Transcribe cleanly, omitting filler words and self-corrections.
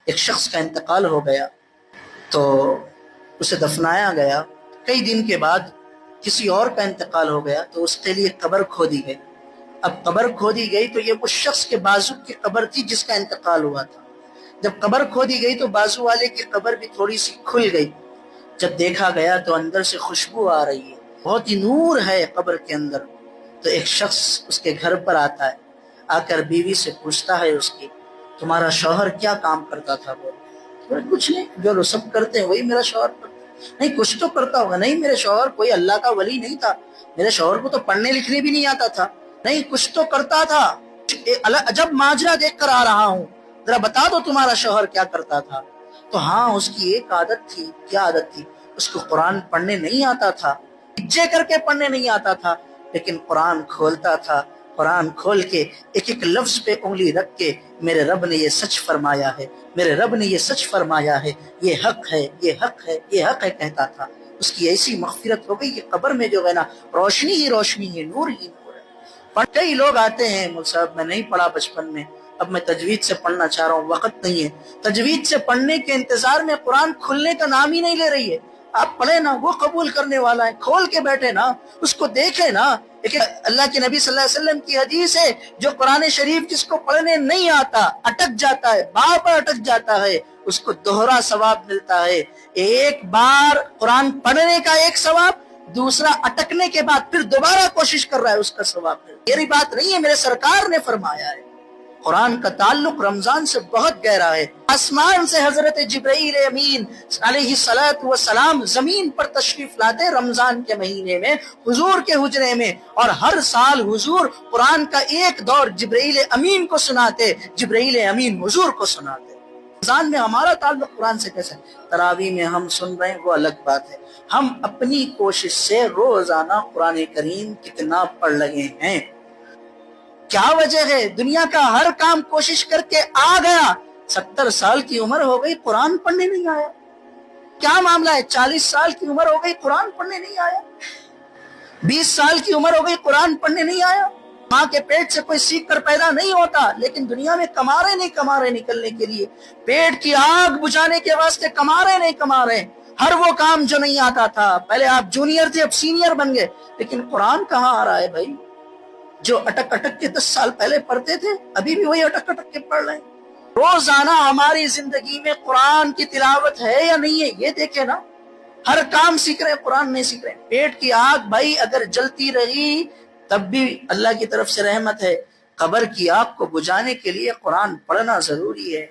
ایک شخص کا انتقال ہو گیا تو اسے دفنایا گیا، کئی دن کے بعد کسی اور کا انتقال ہو گیا تو اس کے لیے قبر کھودی گئی۔ اب قبر کھودی گئی تو یہ اس شخص کے بازو کی قبر تھی جس کا انتقال ہوا تھا۔ جب قبر کھودی گئی تو بازو والے کی قبر بھی تھوڑی سی کھل گئی۔ جب دیکھا گیا تو اندر سے خوشبو آ رہی ہے، بہت ہی نور ہے قبر کے اندر۔ تو ایک شخص اس کے گھر پر آتا ہے، آ کر بیوی سے پوچھتا ہے اس کی، تمہارا شوہر کیا کام کرتا تھا؟ بولے کچھ نہیں، جو سب کرتے ہیں وہی میرا شوہر کرتا۔ نہیں کچھ تو کرتا ہوگا۔ نہیں میرے شوہر کوئی اللہ کا ولی نہیں تھا، میرے شوہر کو تو پڑھنے لکھنے بھی نہیں آتا تھا۔ نہیں کچھ تو کرتا تھا، عجب ماجرا دیکھ کر آ رہا ہوں، ذرا بتا دو تمہارا شوہر کیا کرتا تھا؟ تو ہاں اس کی ایک عادت تھی۔ کیا عادت تھی؟ اس کو قرآن پڑھنے نہیں آتا تھا، ہجے کر کے پڑھنے نہیں آتا تھا، لیکن قرآن کھولتا تھا، قرآن کھول کے ایک ایک لفظ پہ انگلی رکھ کے میرے رب نے یہ سچ فرمایا ہے، میرے رب نے یہ سچ فرمایا ہے، یہ حق ہے، یہ حق ہے، یہ حق ہے کہتا تھا۔ اس کی ایسی مغفرت ہو گئی کہ قبر میں جو ہے نا روشنی ہی روشنی ہے، نور ہی نور ہے۔ کئی لوگ آتے ہیں، مول صاحب میں نہیں پڑھا بچپن میں، اب میں تجوید سے پڑھنا چاہ رہا ہوں، وقت نہیں ہے۔ تجوید سے پڑھنے کے انتظار میں قرآن کھلنے کا نام ہی نہیں لے رہی ہے۔ آپ پڑھیں نا، وہ قبول کرنے والا ہے، کھول کے بیٹھے نا، اس کو دیکھیں نا۔ اللہ کے نبی صلی اللہ علیہ وسلم کی حدیث ہے، جو قرآن شریف جس کو پڑھنے نہیں آتا، اٹک جاتا ہے، بار بار اٹک جاتا ہے، اس کو دوہرا ثواب ملتا ہے۔ ایک بار قرآن پڑھنے کا ایک ثواب، دوسرا اٹکنے کے بعد پھر دوبارہ کوشش کر رہا ہے، اس کا ثواب ملتا ہے۔ میری بات نہیں ہے، میرے سرکار نے فرمایا ہے۔ قرآن کا تعلق رمضان سے بہت گہرا ہے۔ آسمان سے حضرت جبرائیل امین علیہ السلام زمین پر تشریف لاتے رمضان کے مہینے میں حضور کے حجرے میں، اور ہر سال حضور قرآن کا ایک دور جبرائیل امین کو سناتے، جبرائیل امین حضور کو سناتے۔ رمضان میں ہمارا تعلق قرآن سے کیسے؟ تراویح میں ہم سن رہے ہیں وہ الگ بات ہے، ہم اپنی کوشش سے روزانہ قرآن کریم کتنا پڑھ لگے ہیں؟ کیا وجہ ہے؟ دنیا کا ہر کام کوشش کر کے آ گیا، 70 سال کی عمر ہو گئی قرآن پڑھنے نہیں آیا۔ کیا معاملہ ہے؟ 40 سال کی عمر ہو گئی قرآن پڑھنے نہیں آیا، 20 سال کی عمر ہو گئی قرآن پڑھنے نہیں آیا۔ ماں کے پیٹ سے کوئی سیکھ کر پیدا نہیں ہوتا، لیکن دنیا میں کما رہے نکلنے کے لیے، پیٹ کی آگ بجھانے کے واسطے کما رہے ہر وہ کام جو نہیں آتا تھا۔ پہلے آپ جونیئر تھے، اب سینئر بن گئے، لیکن قرآن کہاں آ رہا ہے بھائی؟ جو اٹک اٹک کے 10 سال پہلے پڑھتے تھے، ابھی بھی وہی اٹک اٹک کے پڑھ رہے ہیں۔ روزانہ ہماری زندگی میں قرآن کی تلاوت ہے یا نہیں ہے، یہ دیکھیں نا۔ ہر کام سیکھ رہے ہیں، قرآن نہیں سیکھ رہے ہیں۔ پیٹ کی آگ بھائی اگر جلتی رہی تب بھی اللہ کی طرف سے رحمت ہے، قبر کی آگ کو بجھانے کے لیے قرآن پڑھنا ضروری ہے۔